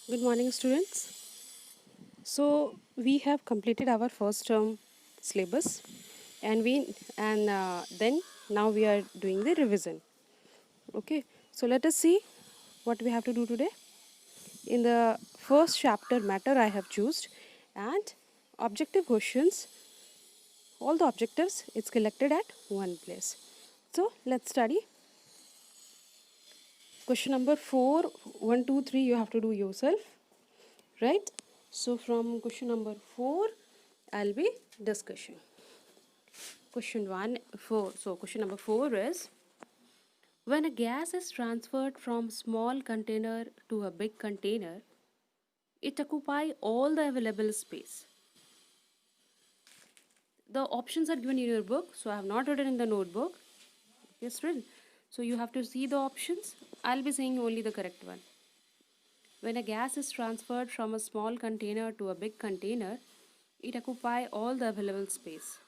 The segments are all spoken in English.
Good morning, students. So we have completed our first term syllabus, and then now we are doing the revision. Okay. So let us see what we have to do today. In the first chapter, matter I have chosen, and objective questions. All the objectives it's collected at one place. So let's study. Question number 4, 1, 2, 3. You have to do yourself, right? So from question number 4, I'll be discussing. Question 1, 4. So question number 4 is, when a gas is transferred from small container to a big container, it occupy all the available space. The options are given in your book, so I have not written in the notebook. Yes, written. So you have to see the options. I'll be saying only the correct one. When a gas is transferred from a small container to a big container, it occupy all the available space.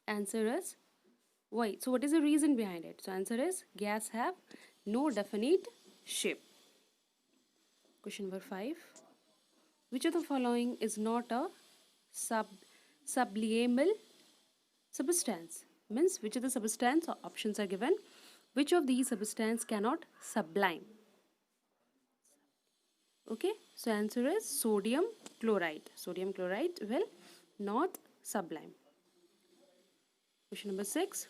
Answer is why. So what is the reason behind it? So answer is gas have no definite shape. Question number 5. Which of the following is not a sublimable substance? Means which of the substance options are given? Which of these substance cannot sublime? Okay, so answer is sodium chloride. Sodium chloride will not sublime. Question number 6.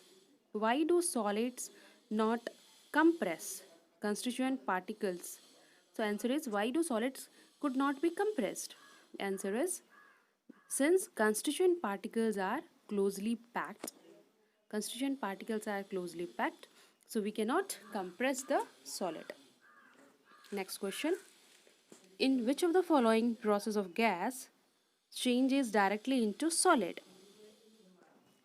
Why do solids not compress constituent particles? So answer is why do solids could not be compressed? Answer is since constituent particles are closely packed. Constituent particles are closely packed, so we cannot compress the solid. Next question. In which of the following process of gas changes directly into solid?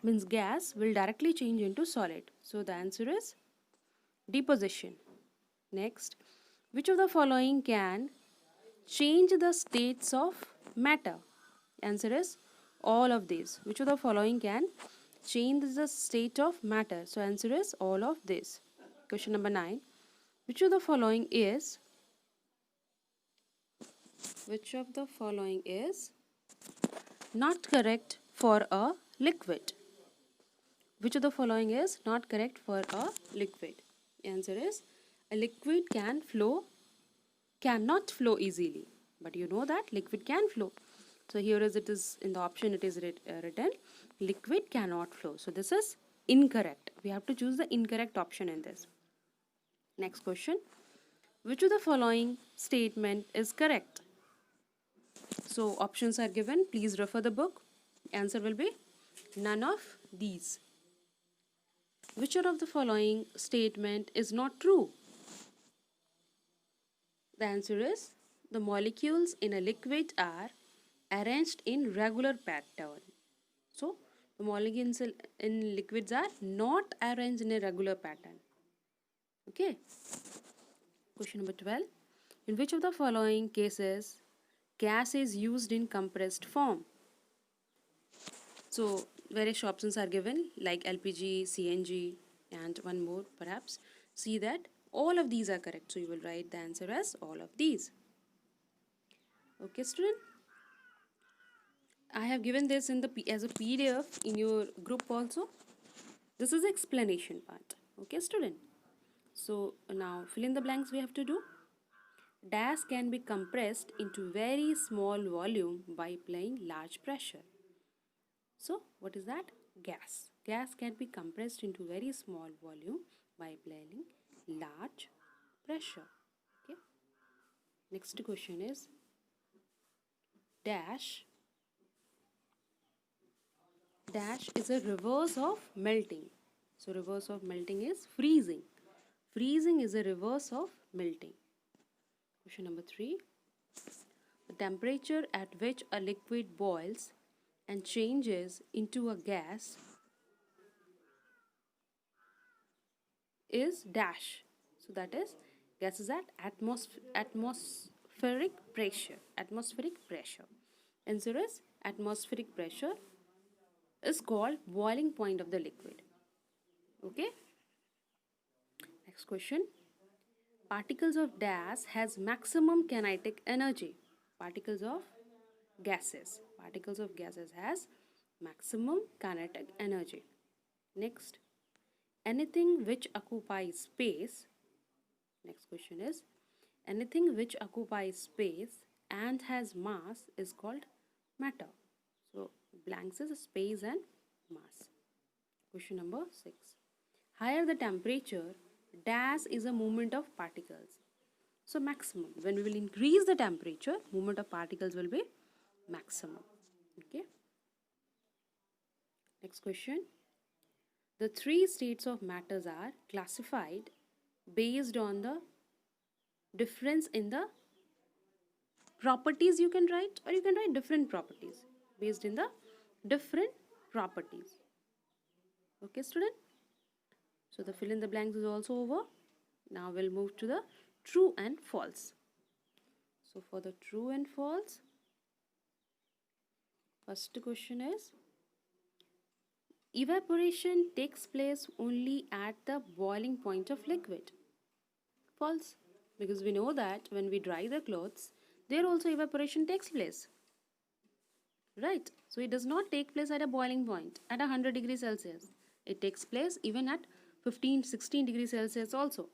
Means gas will directly change into solid. So the answer is deposition. Next, which of the following can change the states of matter? Answer is all of these. Which of the following can change the state of matter? So answer is all of this. Question number 9. Which of the following is not correct for a liquid? Which of the following is not correct for a liquid? Answer is a liquid cannot flow easily. But you know that liquid can flow. So here as it is in the option it is written liquid cannot flow. So this is incorrect. We have to choose the incorrect option in this. Next question. Which of the following statement is correct? So options are given. Please refer the book. Answer will be none of these. Which one of the following statement is not true? The answer is the molecules in a liquid are arranged in regular pattern. So the molecules in liquids are not arranged in a regular pattern. Okay. Question number 12. In which of the following cases gas is used in compressed form? So various options are given like LPG, CNG, and one more perhaps. See that all of these are correct. So you will write the answer as all of these. Okay, student. I have given this in the as a PDF in your group also. This is the explanation part. Okay, student. So now fill in the blanks we have to do. Gas can be compressed into very small volume by applying large pressure. So what is that? Gas. Gas can be compressed into very small volume by applying large pressure. Okay. Next question is dash. Dash is a reverse of melting. So reverse of melting is freezing. Freezing is a reverse of melting. Question number 3. The temperature at which a liquid boils and changes into a gas is dash. So that is gas is at atmospheric pressure. Atmospheric pressure. Answer is atmospheric pressure is called boiling point of the liquid. Okay. Next question. Particles of gas has maximum kinetic energy. Particles of gases. Particles of gases has maximum kinetic energy. Next, anything which occupies space. Next question is, anything which occupies space and has mass is called matter. So blanks is space and mass. Question number 6. Higher the temperature, dash is a movement of particles. So maximum. When we will increase the temperature, movement of particles will be maximum. Okay. Next question. The three states of matters are classified based on the difference in the properties you can write, or you can write different properties based in the different properties. Okay, student? So the fill in the blanks is also over. Now we'll move to the true and false. So for the true and false, first question is, evaporation takes place only at the boiling point of liquid. False, because we know that when we dry the clothes, there also evaporation takes place. Right? So it does not take place at a boiling point at 100 degrees Celsius. It takes place even at 15-16 degrees Celsius also.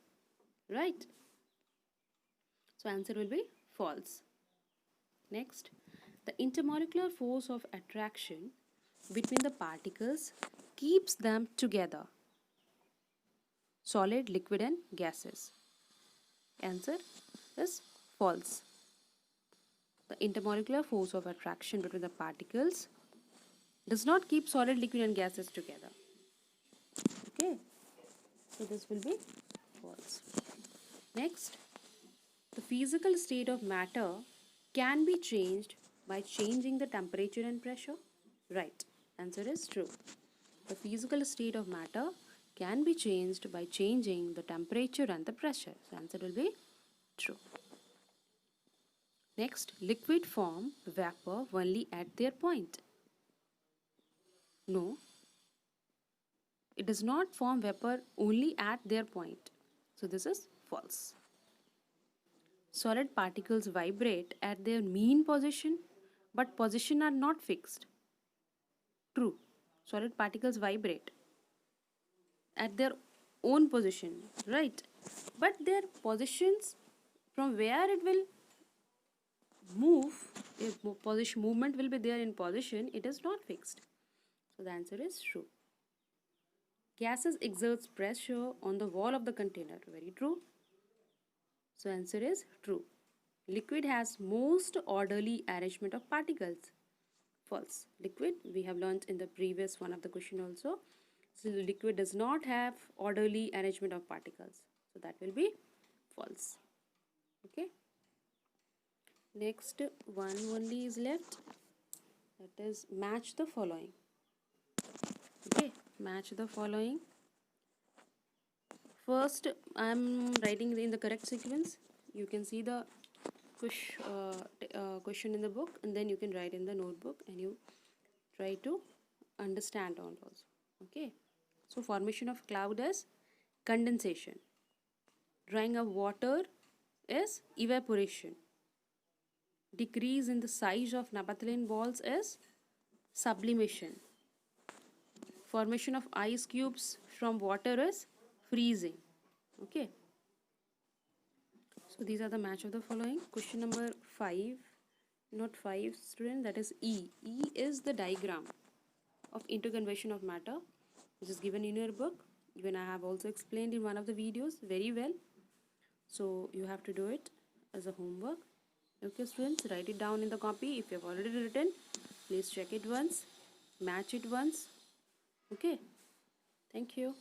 Right? So answer will be false. Next, the intermolecular force of attraction between the particles keeps them together. Solid, liquid and gases. Answer is false. The intermolecular force of attraction between the particles does not keep solid, liquid and gases together. Okay, so this will be false. Next, the physical state of matter can be changed by changing the temperature and pressure. Right, answer is true. The physical state of matter can be changed by changing the temperature and the pressure. So answer will be true. Next, liquid form vapor only at their point. No, it does not form vapor only at their point. So this is false. Solid particles vibrate at their mean position, but position are not fixed. True. Solid particles vibrate at their own position, right? But their positions, from where it will move, if position movement will be there in position, it is not fixed. So the answer is true. Gases exerts pressure on the wall of the container. Very true. So answer is true. Liquid has most orderly arrangement of particles. False. Liquid, we have learnt in the previous one of the question also. So liquid does not have orderly arrangement of particles. So that will be false. Okay. Next one only is left. That is match the following. Okay, match the following. First, I am writing in the correct sequence. You can see the question in the book, and then you can write in the notebook, and you try to understand all those. Okay. So formation of cloud is condensation. Drying of water is evaporation. Decrease in the size of naphthalene balls is sublimation. Formation of ice cubes from water is freezing. Okay. So these are the match of the following. Question number 5, not 5 student, that is E. E is the diagram of interconversion of matter, which is given in your book. Even I have also explained in one of the videos very well. So you have to do it as a homework. Okay students, write it down in the copy. If you have already written, please check it once, match it once. Okay, thank you.